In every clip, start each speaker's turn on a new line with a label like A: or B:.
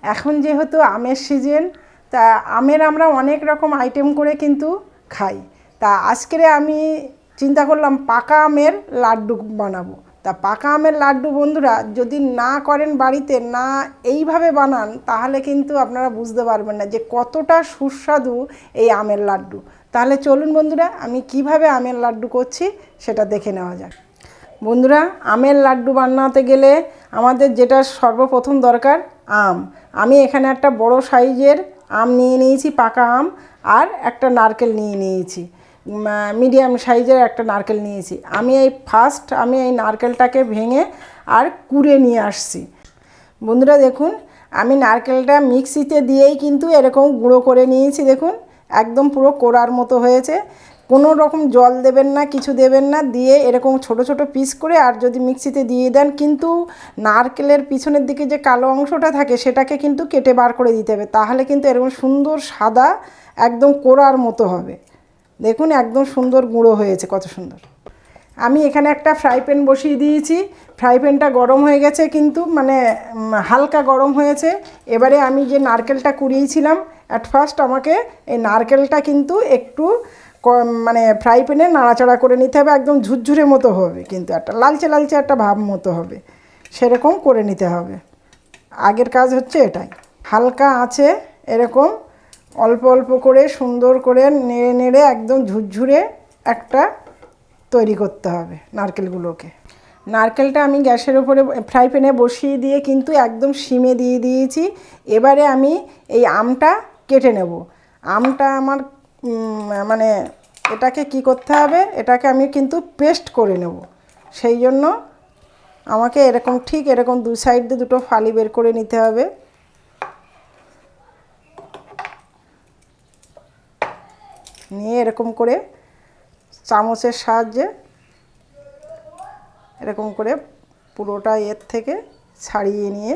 A: এখন যেহেতু আমের সিজন, তা আমের আমরা অনেক রকম আইটেম করে কিন্তু খাই। তা আজকে আমি চিন্তা করলাম পাকা আমের লাড্ডু বানাবো। তা পাকা আমের লাড্ডু বন্ধুরা যদি না করেন বাড়িতে, না এইভাবে বানান, তাহলে কিন্তু আপনারা বুঝতে পারবেন না যে কতটা সুস্বাদু এই আমের লাড্ডু। তাহলে চলুন বন্ধুরা, আমি কিভাবে আমের লাড্ডু করছি সেটা দেখে নেওয়া যাক। বন্ধুরা, আমের লাড্ডু বানাতে গেলে আমাদের যেটা সর্বপ্রথম দরকার আম। আমি এখানে একটা বড় সাইজের আম নিয়ে নিয়েছি, পাকা আম, আর একটা নারকেল নিয়ে নিয়েছি, মিডিয়াম সাইজের একটা নারকেল নিয়েছি। আমি এই নারকেলটাকে ভেঙে আর কুড়ে নিয়ে আসছি। বন্ধুরা দেখুন, আমি নারকেলটা মিক্সিতে দিয়েই কিন্তু এরকম গুঁড়ো করে নিয়েছি। দেখুন একদম পুরো কোড়ার মতো হয়েছে। কোনো রকম জল দেবেন না, কিছু দেবেন না, দিয়ে এরকম ছোট ছোট পিস করে আর যদি মিক্সিতে দিয়ে দেন, কিন্তু নারকেলের পিছনের দিকে যে কালো অংশটা থাকে সেটাকে কিন্তু কেটে বার করে দিতে হবে, তাহলে কিন্তু এরকম সুন্দর সাদা একদম কোড়ার মতো হবে। দেখুন একদম সুন্দর গুঁড়ো হয়েছে, কত সুন্দর। আমি এখানে একটা ফ্রাই প্যান বসিয়ে দিয়েছি। ফ্রাই প্যানটা গরম হয়ে গেছে, কিন্তু মানে হালকা গরম হয়েছে। এবারে আমি যে নারকেলটা কুড়িয়েছিলাম, অ্যাট ফার্স্ট আমাকে এই নারকেলটা কিন্তু একটু মানে ফ্রাই প্যানে নাড়াচাড়া করে নিতে হবে। একদম ঝুরঝুরে মতো হবে, কিন্তু একটা লালচে লালচে একটা ভাব মতো হবে, সেরকম করে নিতে হবে। আগের কাজ হচ্ছে এটাই। হালকা আছে এরকম অল্প অল্প করে সুন্দর করে নেড়ে নেড়ে একদম ঝুরঝুরে একটা তৈরি করতে হবে নারকেলগুলোকে। নারকেলটা আমি গ্যাসের উপরে ফ্রাই প্যানে বসিয়ে দিয়ে কিন্তু একদম সিমে দিয়ে দিয়েছি। এবারে আমি এই আমটা কেটে নেব। আমটা আমার মানে এটাকে কি করতে হবে, এটাকে আমি কিন্তু পেস্ট করে নেব। সেই জন্য আমাকে এরকম ঠিক এরকম দু সাইড দিয়ে দুটো ফালি বের করে নিতে হবে। নিয়ে এরকম করে চামচের সাহায্যে এরকম করে পুরোটা এর থেকে ছাড়িয়ে নিয়ে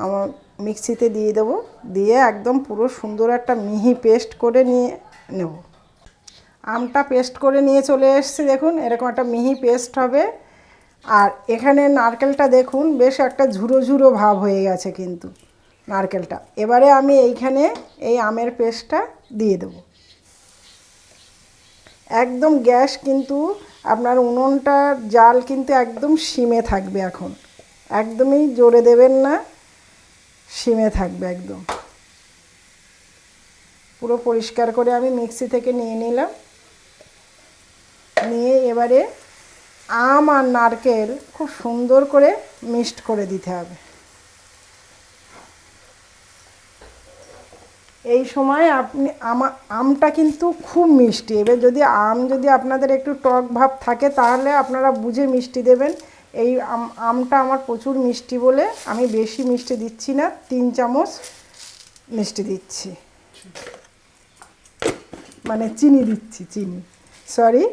A: আমার মিক্সিতে দিয়ে দেবো। দিয়ে একদম পুরো সুন্দর একটা মিহি পেস্ট করে নিয়ে নেব। আমটা পেস্ট করে নিয়ে চলে এসেছি। দেখুন এরকম একটা মিহি পেস্ট হবে। আর এখানে নারকেলটা দেখুন বেশ একটা ঝুরো ঝুরো ভাব হয়ে গেছে কিন্তু নারকেলটা। এবারে আমি এইখানে এই আমের পেস্টটা দিয়ে দেবো। একদম গ্যাস কিন্তু আপনার উনুনটার জাল কিন্তু একদম সিমে থাকবে। এখন একদমই জোরে দেবেন না, সিমে থাকবে একদম। পুরো পরিষ্কার করে আমি মিক্সি থেকে নিয়ে নিলাম। নিয়ে এবারে আম আর নারকেল খুব সুন্দর করে মিক্সড করে দিতে হবে। এই সময় আপনি আমটা কিন্তু খুব মিষ্টি। এবার যদি আপনাদের একটু টক ভাব থাকে তাহলে আপনারা বুঝে মিষ্টি দেবেন। এই আমটা আমার প্রচুর মিষ্টি বলে আমি বেশি মিষ্টি দিচ্ছি না, 3 চামচ মিষ্টি দিচ্ছি, মানে চিনি দিচ্ছি, চিনি, সরি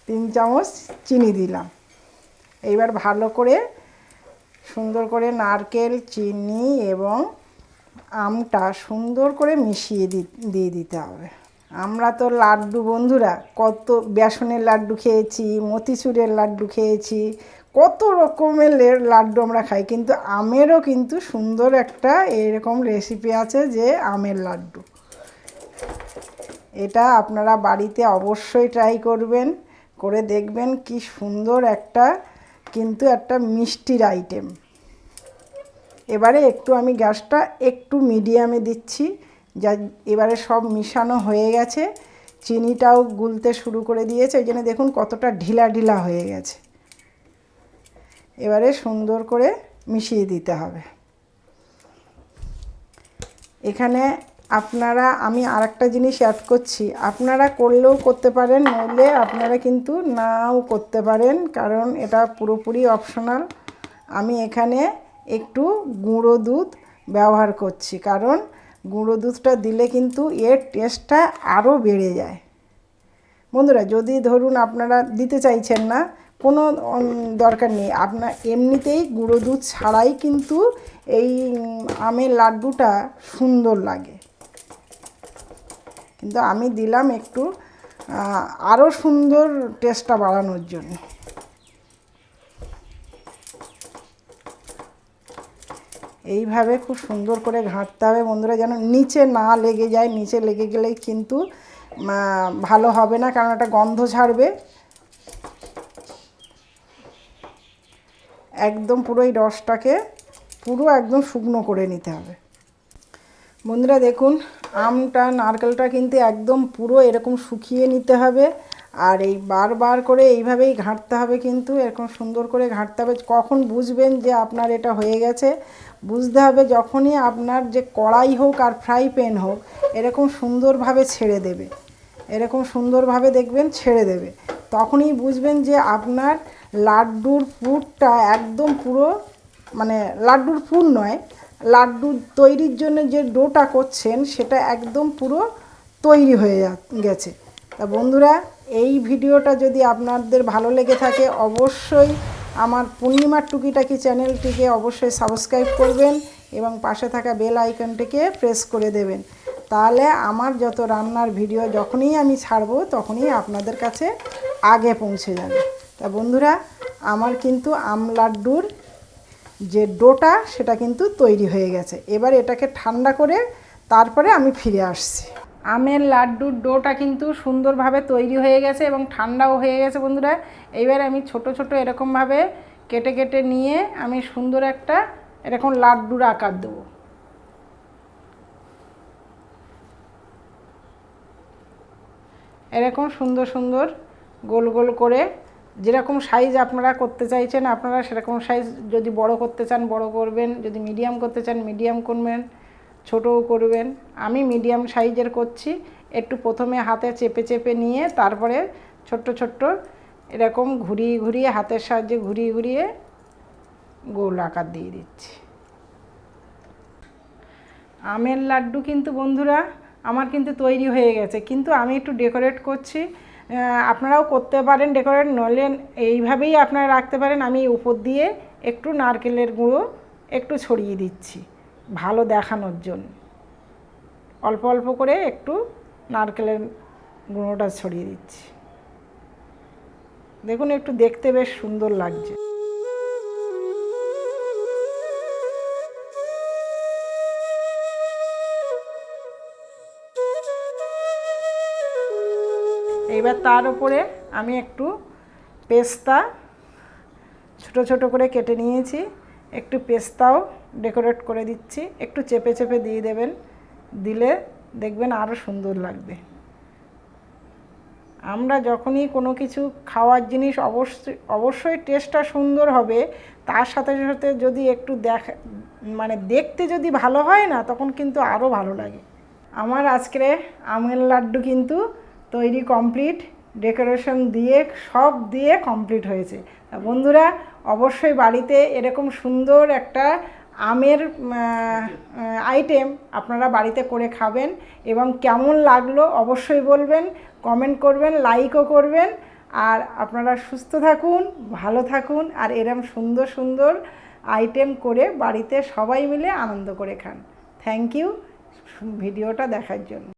A: 3 চামচ চিনি দিলাম। এইবার ভালো করে সুন্দর করে নারকেল, চিনি এবং আমটা সুন্দর করে মিশিয়ে দিয়ে দিতে হবে। আমরা তো লাড্ডু বন্ধুরা কত বেসনের লাড্ডু খেয়েছি, মতিচুরের লাড্ডু খেয়েছি, কত রকমের লাড্ডু আমরা খাই, কিন্তু আমেরও কিন্তু সুন্দর একটা এরকম রেসিপি আছে যে আমের লাড্ডু। এটা আপনারা বাড়িতে অবশ্যই ট্রাই করবেন, করে দেখবেন কি সুন্দর একটা কিন্তু একটা মিষ্টির আইটেম। এবারে একটু আমি গ্যাসটা একটু মিডিয়ামে দিচ্ছি। যা এবারে সব মিশানো হয়ে গেছে, চিনিটাও গুলতে শুরু করে দিয়েছে, ওই জন্য দেখুন কতটা ঢিলা ঢিলা হয়ে গেছে। এবারে সুন্দর করে মিশিয়ে দিতে হবে। এখানে আমি আরেকটা জিনিস অ্যাড করছি, আপনারা করলেও করতে পারেন, নইলে আপনারা কিন্তু নাও করতে পারেন, কারণ এটা পুরোপুরি অপশনাল। আমি এখানে একটু গুঁড়ো দুধ ব্যবহার করছি, কারণ গুঁড়ো দুধটা দিলে কিন্তু এর টেস্টটা আরও বেড়ে যায়। বন্ধুরা যদি ধরুন আপনারা দিতে চাইছেন না, কোনো দরকার নেই, আপনার এমনিতেই গুঁড়ো দুধ ছাড়াই কিন্তু এই আমের লাড্ডুটা সুন্দর লাগে। কিন্তু আমি দিলাম একটু আরও সুন্দর টেস্টটা বাড়ানোর জন্য। এইভাবে খুব সুন্দর করে ঘাঁটতে হবে বন্ধুরা, যেন নিচে না লেগে যায়। নিচে লেগে গেলেই কিন্তু ভালো হবে না, কারণ একটা গন্ধ ছাড়বে। একদম পুরো এই রসটাকে পুরো একদম শুকনো করে নিতে হবে বন্ধুরা। দেখুন আমটা নারকেলটা কিন্তু একদম পুরো এরকম শুকিয়ে নিতে হবে। আর এই বারবার করে এইভাবেই ঘাঁটতে হবে, কিন্তু এরকম সুন্দর করে ঘাঁটতে হবে। কখন বুঝবেন যে আপনার এটা হয়ে গেছে? বুঝতে হবে যখনই আপনার যে কড়াই হোক আর ফ্রাই প্যান হোক এরকম সুন্দরভাবে ছেড়ে দেবে, এরকম সুন্দরভাবে দেখবেন ছেড়ে দেবে, তখনই বুঝবেন যে আপনার লাড্ডুর পুরটা একদম পুরো, মানে লাড্ডুর পুর নয়, লাড্ডু তৈরির জন্য যে ডোটা করছেন সেটা একদম পুরো তৈরি হয়ে গেছে। তা বন্ধুরা, এই ভিডিওটা যদি আপনাদের ভালো লেগে থাকে অবশ্যই আমার পূর্ণিমার টুকিটাকি চ্যানেলটিকে অবশ্যই সাবস্ক্রাইব করবেন এবং পাশে থাকা বেল আইকনটিকে প্রেস করে দেবেন। তাহলে আমার যত রান্নার ভিডিও যখনই আমি ছাড়বো তখনই আপনাদের কাছে আগে পৌঁছে যাবে। তা বন্ধুরা, আমার কিন্তু আম লাড্ডুর যে ডোটা সেটা কিন্তু তৈরি হয়ে গেছে। এবার এটাকে ঠান্ডা করে তারপরে আমি ফিরে আসছি। আমের লাড্ডুর ডোটা কিন্তু সুন্দরভাবে তৈরি হয়ে গেছে এবং ঠান্ডাও হয়ে গেছে বন্ধুরা। এইবার আমি ছোট ছোট এরকমভাবে কেটে কেটে নিয়ে আমি সুন্দর একটা এরকম লাড্ডুর আকার দেবো। এরকম সুন্দর সুন্দর গোল গোল করে যেরকম সাইজ আপনারা করতে চাইছেন আপনারা সেরকম সাইজ, যদি বড় করতে চান বড় করবেন, যদি মিডিয়াম করতে চান মিডিয়াম করবেন, ছোটও করবেন। আমি মিডিয়াম সাইজের করছি। একটু প্রথমে হাতে চেপে চেপে নিয়ে তারপরে ছোট্ট ছোট্ট এরকম ঘুরিয়ে ঘুরিয়ে হাতের সাহায্যে ঘুরিয়ে ঘুরিয়ে গোল আকার দিয়ে দিচ্ছি। আমের লাড্ডু কিন্তু বন্ধুরা আমার কিন্তু তৈরি হয়ে গেছে, কিন্তু আমি একটু ডেকোরেট করছি। আপনারাও করতে পারেন ডেকোরেট, নইলে এইভাবেই আপনারা রাখতে পারেন। আমি উপর দিয়ে একটু নারকেলের গুঁড়ো একটু ছড়িয়ে দিচ্ছি ভালো দেখানোর জন্য। অল্প অল্প করে একটু নারকেলের গুঁড়োটা ছড়িয়ে দিচ্ছি। দেখুন একটু দেখতে বেশ সুন্দর লাগছে। এইবার তার উপরে আমি একটু পেস্তা ছোট ছোট করে কেটে নিয়েছি, একটু পেস্তাও ডেকোরেট করে দিচ্ছি। একটু চেপে চেপে দিয়ে দেবেন, দিলে দেখবেন আরও সুন্দর লাগবে। আমরা যখনই কোনো কিছু খাওয়ার জিনিস অবশ্যই টেস্টটা সুন্দর হবে, তার সাথে সাথে যদি একটু দেখতে যদি ভালো হয় না তখন কিন্তু আরও ভালো লাগে। আমার আজকের আমের লাড্ডু কিন্তু তৈরি কমপ্লিট, ডেকোরেশন দিয়ে সব দিয়ে কমপ্লিট হয়েছে। বন্ধুরা অবশ্যই বাড়িতে এরকম সুন্দর একটা আমের আইটেম আপনারা বাড়িতে করে খাবেন এবং কেমন লাগলো অবশ্যই বলবেন, কমেন্ট করবেন, লাইকও করবেন। আর আপনারা সুস্থ থাকুন, ভালো থাকুন, আর এরকম সুন্দর সুন্দর আইটেম করে বাড়িতে সবাই মিলে আনন্দ করে খান। থ্যাংক ইউ ভিডিওটা দেখার জন্য।